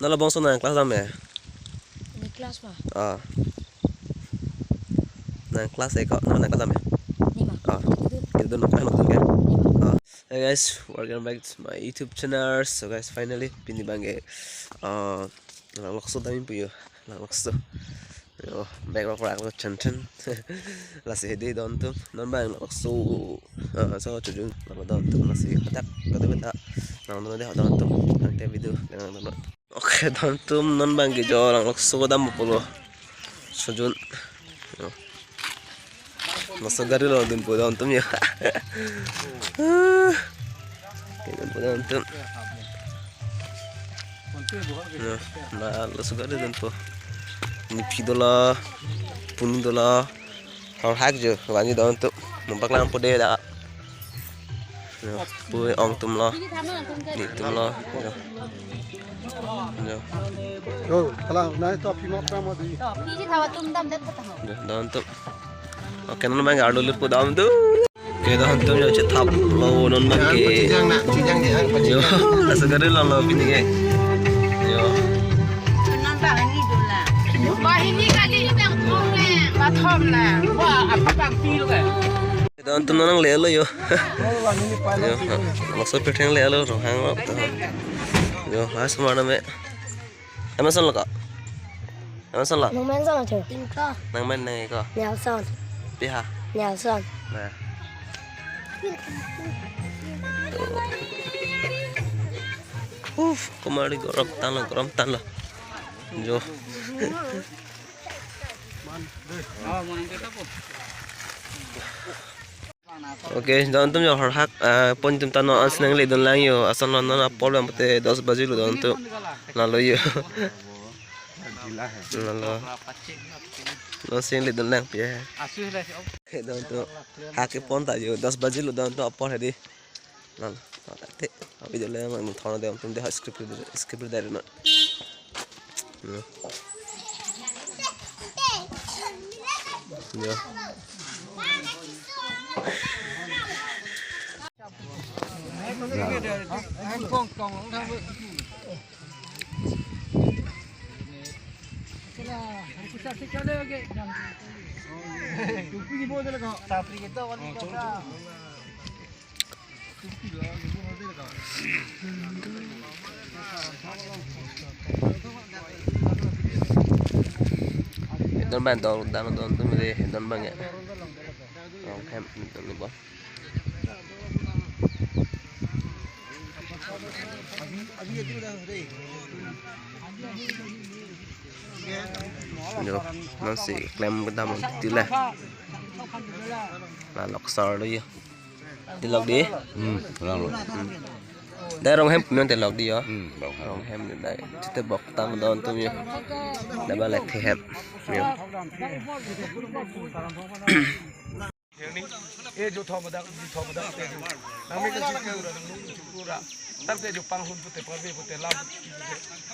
Nala bangsa na kelas dam ya. Ini kelas mah. Ah. Nah kelas ya kok, nah kelas dam ya. Ini mah. Ah. Kita nak nak tu kan. Ah. Hey guys, welcome back to my YouTube channel. So guys, finally pini bangge. Lang lakso dami puyo. Lang lakso. Yo, back rock rock chen. La se de don tu. Non bang lakso. So chujun. La don tu la se katak. Kata. Nang don de don tu. Nanti video dengan don. Oke, don tu non bang ge jo lang lakso dam pulo. Chujun. Yo. Masuk gari lo dun po don tu ya. Kailan po don tu. Nah, masuk gari dun po. Ini pidola, punidola, orang hak je, wani dah untuk nampak lang pode dah. Pui ong tum lah, ni tum lah. Yo, kalau naik tu api mak ramah di. Ini tawa tumdam dat kata. Dah untuk. Oke, non bang ada lupa dah tu. Oke, dah untuk je cetap lo non bang ke. Cijang ni apa? Yo, masuk gari lah lo bini ke. Yo. Non bang ini dola. Wah ini kali yang ong le, bathom lah. Wah apa bang pi lo ke? Dah untuk nang le lo yo. Kalau ini pilot. Yo, masuk petang le lo rohang lo. Yo, has mana me? Amason lo kak? Amason lo? Nang main sana tu. Tingkah. Nang main nang iko? Nelson. Piha? Nelson. Nah. Kemari gorok tan lah. Jo. Oke, jangan tum yo hak pon tum tan no asnang le don lang yo asan non na problem pate 10 baje lu don tu. Lalu yo. Lalu. No sing le don lang pia. Don tu hak pon ta yo 10 baje lu don tu apa hadi. Lalu. Te abi de le mang thona de tum de script de na. Yo. Don ban don tu me don bang ya. Ông hem don lu ba. Yo, nasi klem kita mau tilah. Là lọc sờ đi. Đi lọc đi. Long. Đây rong hem mình lọc đi yo. Rong hem đến đây. Kita bọc tam don tu ya. Dah balik ke hem. Yo. ये जो थोमदा ते नमी के चिके उरा चुकुरा तब ते जो पांग हुन पुते परबे पुते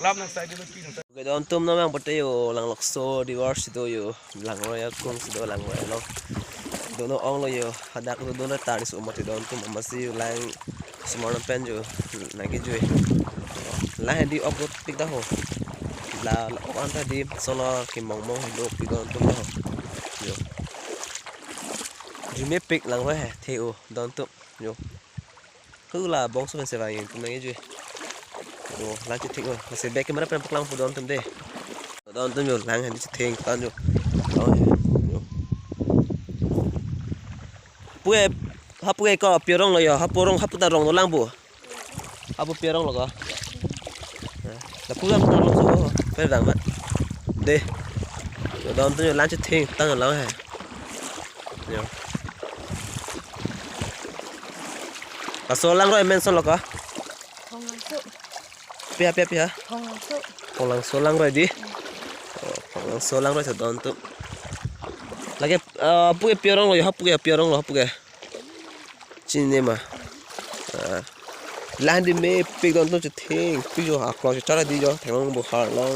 लाभ न साइड में पीन Oke, don tum na mang pate yo lang lokso divorce itu yo lang roya kung sido lang roya lo. Dono ong lo yo hadak do dono taris umat don tum masih lang semua pen jo lagi jo. Lah di upload pik dah ho. La on tadi solo ki mong hidup di don tum ho. Yo. Jumi pik lang roya theo don tum yo. Cứ là bóng số sẽ vài tum này ju. Yo, lang chỉ thích rồi, sẽ bé cái máy đập lang phụ đón tụm đây, đón tụm nhiều lang hành đi thiền tan rồi, bữa hấp bữa có piorong rồi, hấp porong hấp ta rong nó lang bu, hấp piorong rồi có, là bữa lang ta rong số, phải rằng vậy, đây, đón tụm nhiều lang chỉ thiền tan rồi lang hả, yo, à số lang rồi men số là có. Pia. Kong lang solang rồi đi. Kong lang solang rồi thật đón tụ. Lagi puke piorong rồi, hấp piorong rồi, hấp puke. Chín này mà. Lan đi mê pik đón tụ chỉ thiêng, pik jo học lo chỉ cho ra đi jo, thằng ông bộ hở lo.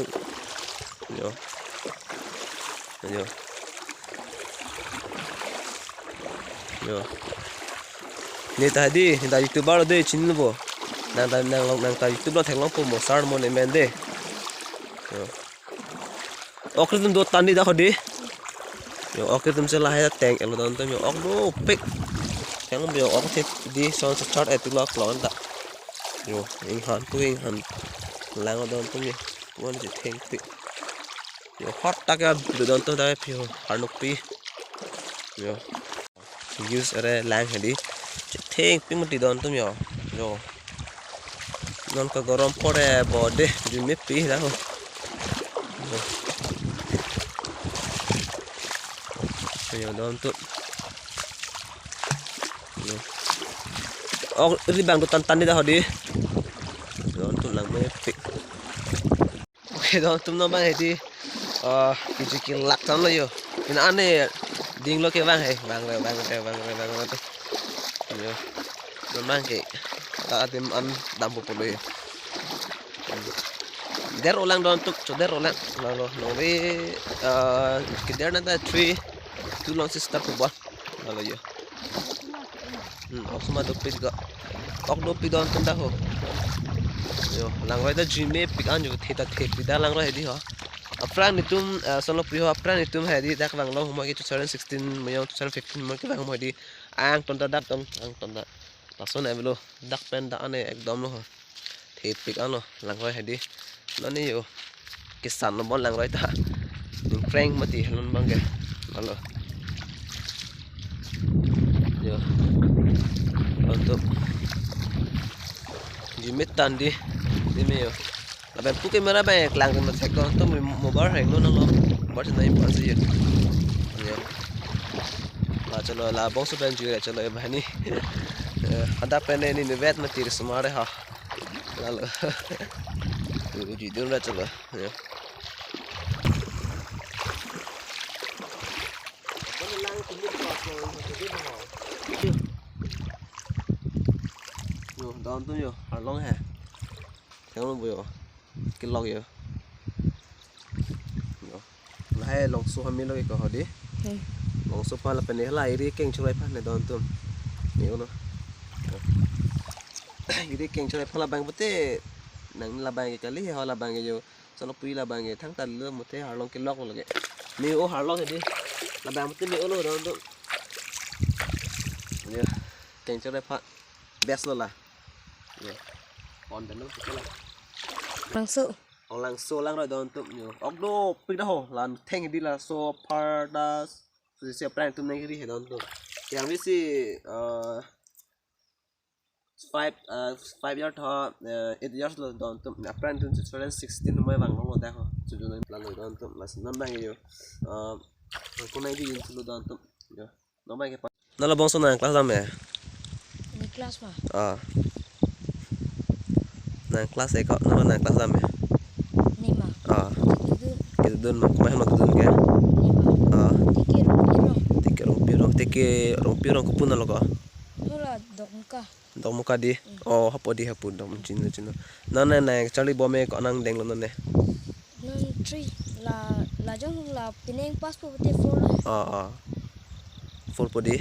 Yo. Ni tadi YouTuber lo deh chín bộ. Nang YouTube lo thằng long po mo sar mo ne mende. Yo. Oke tum do tandi dah hodi. Yo oke tum sela hai tank elo don tum yo ok do pick. Yang yo ok tit di son start at lo klon ta. Yo ing han tu ing han. Lang don tum yo. One ji tank pick. Yo hot ta ka don tum da phi hanuk pi. Yo. Use are lang hedi. Tank pi muti don tum yo. Yo. Non ka gorom pore bode jumi pi da ho. Yo don tu. Oh, ini bang tu tan ni dah hodi. Don tu lang me pik. Oke, don tu no bang hedi. Kiji lak tan lo yo. Ina ane ding lo ke bang he. Bang. Yo. Don bang ke. Ta atim an dampu polo yo. Der ulang don tu, der ulang. Lalu novi kider nada 3 2 long sister ko ba lalu yo ok sama dopi juga ok dopi don tunda ho yo langroi da jime pikan yo theta thepi da langroi hedi ho apran nitum solo piho apran nitum hedi dak banglo mo ki 2016 mo 2015 mo ki bang mo hedi ang tonda dak ang tonda pason evelo dak pen da ane ekdom lo ho thepi kan lo langroi hedi nani yo kisan lo bon langroi ta prank mati halon bangge lalu yo untuk jimit tandi ini yo laban puke mera ba lang kan sa ko to mo bar hang no no bar na im par yo la chalo la bong su ben ju chalo bhani ada pene ni vet ma tir sumare ha lalu ji dur na chalo yo yo don tu yo harlong ha theo nó vừa cái log yo là hai long su hami lo ko hodi long su pa la pene la iri keng churai pa ne don tu ni ono iri keng churai pa la bang bote nang la bang kali ha la bang yo solo pui la bang thang tan le một thế harlong cái log lo ge ni o harlong hedi la bang bote ni ono don tu ya keng churai pa best lo la còn đến lúc cái là lang so lang rồi don tụm nhiều ốc đô pin đó hồ là thanh đi là so pardas rồi sẽ plan tụm này đi don tụm yang vi si 5 years thôi 8 years rồi don tụm là plan tụm 2016 mới bằng nó đây hồ cho nên là người don tụm là năm nay nhiều con này đi tụm don tụm nó bay cái nó là bông số nào class mẹ class mà nang kelas eko nama nang kelas ame Nima kita dun main mak dun ke tiki rong kupun lo ko Hola dong muka di hapo dong cina nana nang cari bome ko nang deng lo nane nang 3 la jong la pineng passport te 4 full podi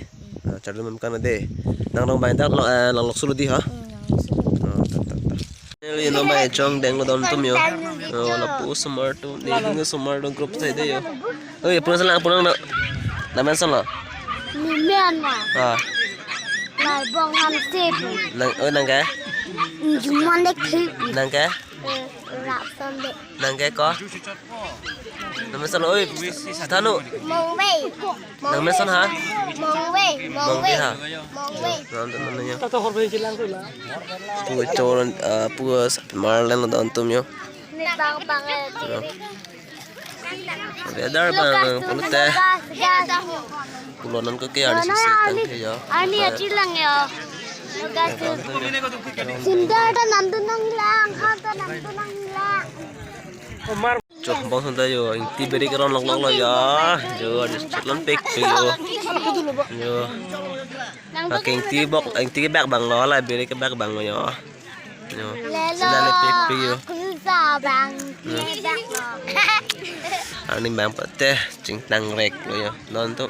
cari mem kana de nang rong bain tak lang lok sulu di ha ini nama ejong deng lo don tum yo la pu summer tu ni ngi summer don group sai de yo oi pun salang na men sala ni men ma lai bong han tip nang ke juman dek tip nang ke rap son dek nang ke ko na men sala oi tanu mong wei nang men sala ha mong wei ha mong wei nang nya pu choron pu marlen lo don tum yo ni bang bang weather bang pulute pulonan ko ke ari sisi tang ke yo ani achi lang yo Cinta ta nandu nang lang ha ta nandu nang lang Cok bang santa yo inti beri keron lok lo ya jo ada cetlan pek yo pakai inti bak bang lo lah beri ke bak bang lo yo sudah le pek yo bang ani bang pete cing tang rek lo yo non tu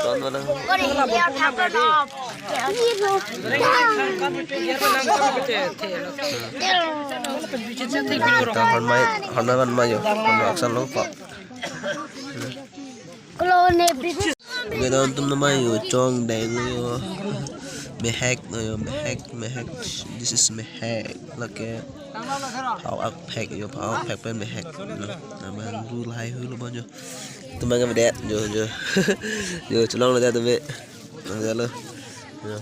Don mana? Có đi leo thăm nó lọp. Kéo gì luôn. Kita hormai maju, hormai aksan lupa. Kalau nebi Oke teman-teman nama yo cong deng yo mehek yo mehek this is mehek lagi power pack yo power pack pen mehek nama ru lai hu lo banyo teman kan beda jo jo celong lo dia tebe ada lo yo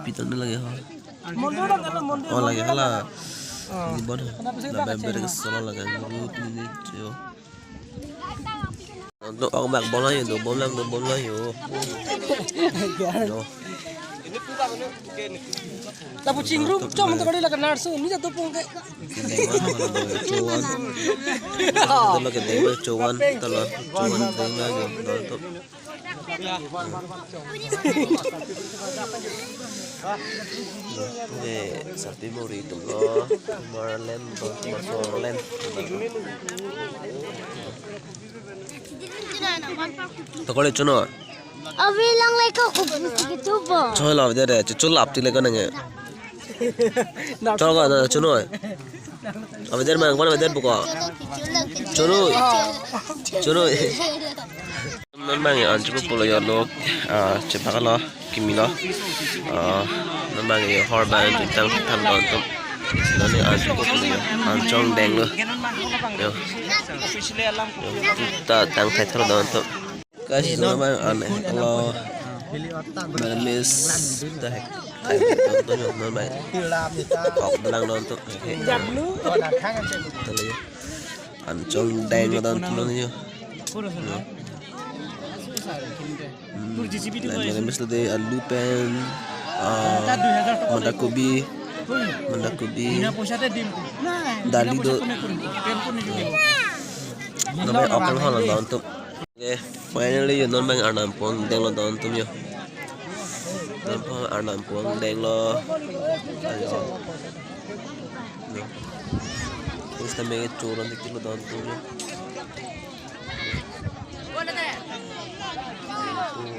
piton lagi ha oh lagi hala ini bodoh November ke solo lagi grup ini yo untuk orang bak bola yo do bola yo Tapi cingru cuma untuk kali lakukan narsu, ni jatuh pun ke. cuan itu lagi demo cuan telur cuan dengan yo untuk oke sapi muri itu loh marlen marlen Takole chuno. Abi lang like ako gitu ba. Choi law de chul lap ti le kan nge. Chol ga na chuno. Abi der ma ngwan der bu ko. Chuno. Non mang an chu pulo yo lo che pa lo kimilo. Non mang yo hor ban tu tang tham don tu. Nó này ăn chút cũng được, ăn trong đèn luôn, được, ta tăng thay thở đòn thôi, cái gì nó mà ăn này, lo, mà miss, ta thay tôi nhớ nó mày, học đang đòn thôi, ăn trong đèn nó đòn nó như, lại miss tadi alu pen, mandakobi. Dali do namanya okang hal lo untuk finally yun non bang arnam puang deng lo don tum yo non po arnam puang deng lo terus tamenge churon dikit lo don tum yo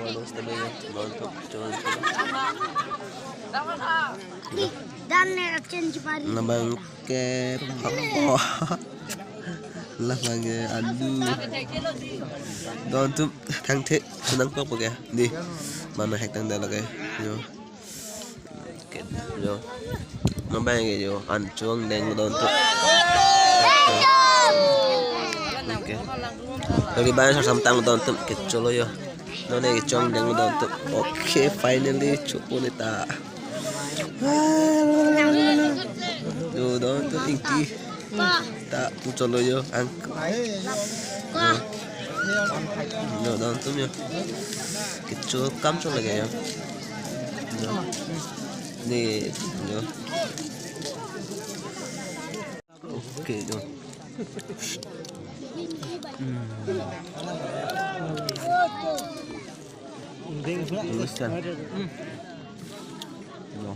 terus tamenge don tum churon Dan change pari. Nabang ke pako lah mange alu don tu thang the sunang ko pake di mana hek tang dala ke yo yo nabang ke yo an chuang deng don tu oke dari banyak samtang don tu ke cholo yo none ke chuang deng don tu oke finally chupo neta yo don tu inti tak pucol lo yo ang yo don tu yo kecil kam col lagi ya ni yo oke yo tuliskan yo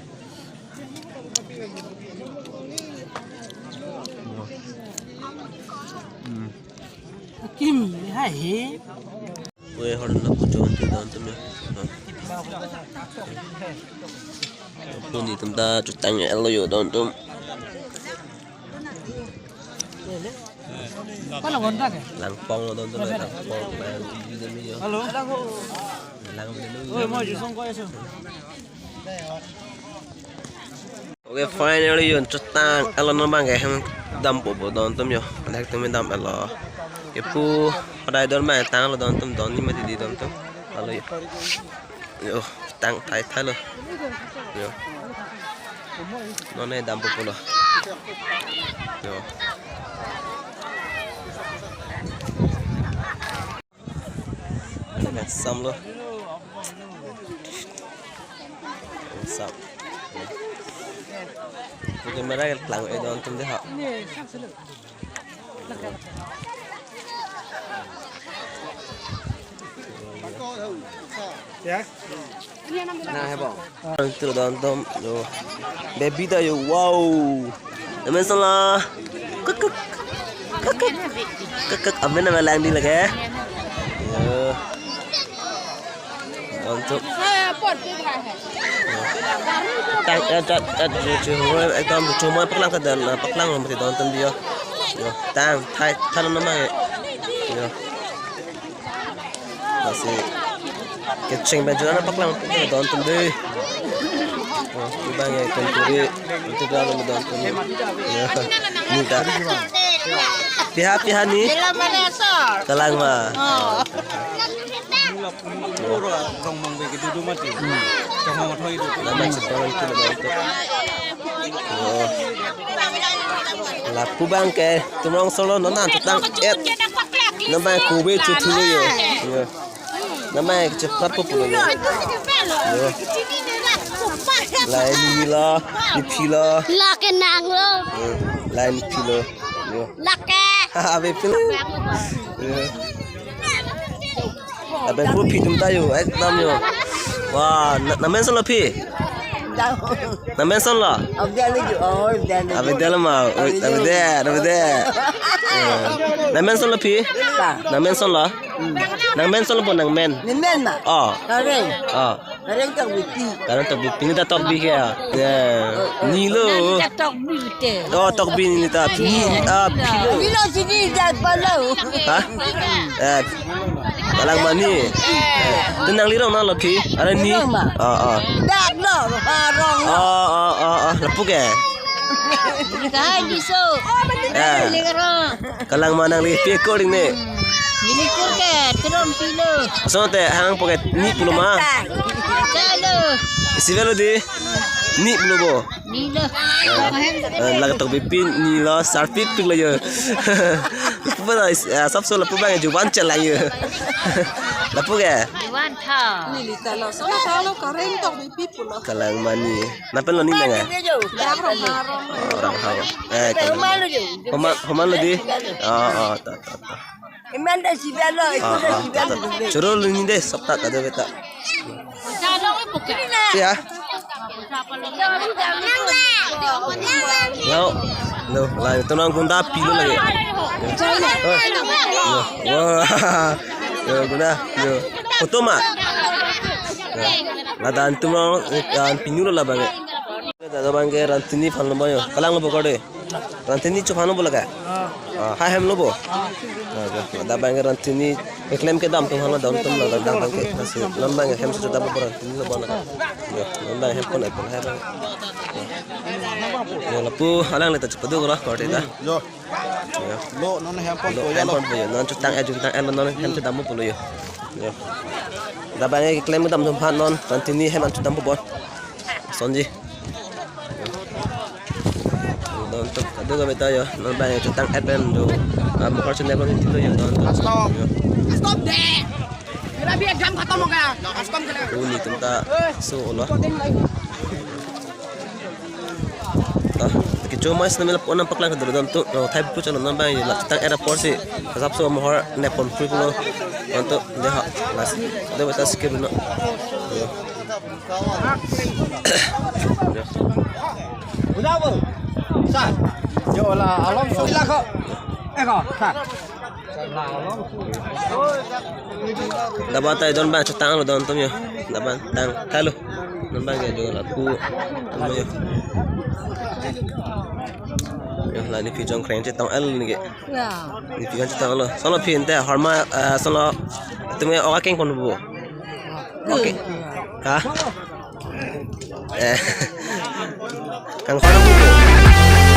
Kim, hai. Gue harus nak kucing tu dan tu ya. Pun ni tempat cutangnya elo yo dan tu. Kau nak kontak ke? Langpong lo dan tu lah. Langpong main di dalam yo. Halo. Lang Oh, mau jusong kau esok. Oke, finally yun cutang elo nambang ke hem dam po don tu yo. Ada tu dam elo. Kepu pada idol main tang lo don tum don ni mati di don tum lalu yo tang thai thai lo yo none dam po lo yo ada sam lo sam mungkin mereka lang idol tum deh ha Ya. Nah, hebo. Itu don tom yo. Baby dah yo wow. namen solo kuk amen nama lang di lagi untuk tang ekdom cuma paklang ke dan paklang mesti nonton dia tang thai nama masih kecing baju anak paklang nonton deh bang ya konturi itu kalau nonton ni tak pihak ni kalang mah lapu bang ke tumong solo nona tang et nama kube cuci yo nama cepat populer lain mila dipila Laki nang lo. lain pila Laki. abe pila abe pun pidum tayo ekdam yo wah namen solo pi namen solo abe dalam mau abe der namen solo pi namen solo namen solo pun nang men oh Kareng tak biti. karena tok bi ni tok bi ke ni lo Tok biti. oh tok bi ni ta pi lo Bilo sini dah balau. ha kalang mani tenang lirong na lo pi ada ni Dah no harong. lepu ke Kah di so. Lingaro. kalang manang li pi ko ring ni Ini kurke terong pilo. so te hang poket ni pulo ma Calo. sivelo di ni pulo bo Ni lo. laga tok bi pin ni lo sarpit tu la yo lepu la sab so lepu bang ju wan chal la yo lepu ke Iwan thao. kalang mani napen lo ni nang orang hawa homan lo di ta Iman dah si belo. choro lo ni de sabta ka de beta Calo ni bukan. ya no la to nang gunda pilo lagi wah yo guna yo foto ma la dan tumang kan pinulo la bang दादा बंगे रंतनी फल बयो कलांग लो बकड़े रंतनी चुफानो बोला हाय हम लो बो दादा बंगे रंतनी क्लेम के दाम तुम हला दाम तुम ला दाम के बस लंबा के हम से दाम पर रंतनी लो बना लंबा हम कोन है yo lapu halang le ta chpadu gora korte da Yo. Lo non hem pon lo ko em ya lo. pon yo non chutang non hem chu damu pulo yo da bang ke claim dam tum phan non rantini hem an chu dam bo sonji don tuk kadu ga beta yo non bang chutang adben do mo kar chune ko ni tilo yo don Stop deh. Bila biar jam khatam ho gaya. Stop kena. uni tumta so lo कि जो मैं इसने मिला पोना पकला कर दो तो टाइप कुछ ना ना भाई लगता है एयरपोर्ट से सब से मोहर ने फोन फ्री को तो देखा बस दे बता स्किप ना Bravo. Sa. Yo la along so ila ko. Eko, sa. dapat tay don ba cutang lo don tum yo dapat tang halo don ba ge jo la ku tum yo yo la ni pi jong kren che tang al ni ge Ya. ni pi kan tang lo solo pi ente harma solo tume oka ken kon bo oke ha kang khara bu